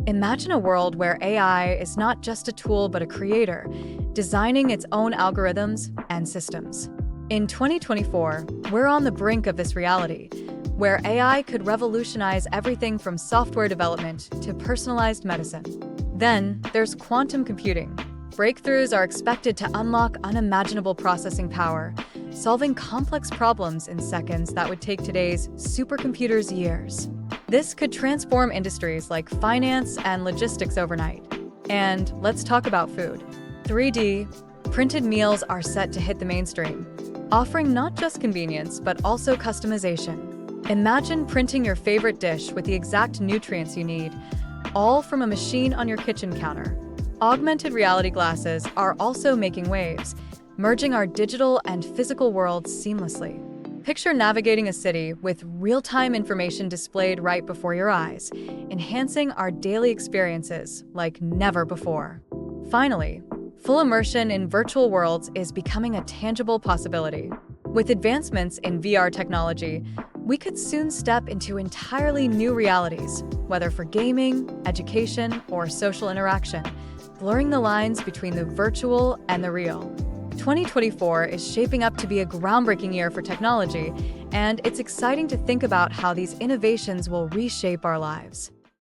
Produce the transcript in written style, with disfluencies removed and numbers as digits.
Imagine a world where AI is not just a tool but a creator, designing its own algorithms and systems. In 2024, we're on the brink of this reality, where AI could revolutionize everything from software development to personalized medicine. Then, there's quantum computing. Breakthroughs are expected to unlock unimaginable processing power, solving complex problems in seconds that would take today's supercomputers years. This could transform industries like finance and logistics overnight. And let's talk about food. 3D printed meals are set to hit the mainstream, offering not just convenience but also customization. Imagine printing your favorite dish with the exact nutrients you need, all from a machine on your kitchen counter. Augmented reality glasses are also making waves, merging our digital and physical worlds seamlessly. Picture navigating a city with real-time information displayed right before your eyes, enhancing our daily experiences like never before. Finally, full immersion in virtual worlds is becoming a tangible possibility. With advancements in VR technology, we could soon step into entirely new realities, whether for gaming, education, or social interaction, blurring the lines between the virtual and the real. 2024 is shaping up to be a groundbreaking year for technology, and it's exciting to think about how these innovations will reshape our lives.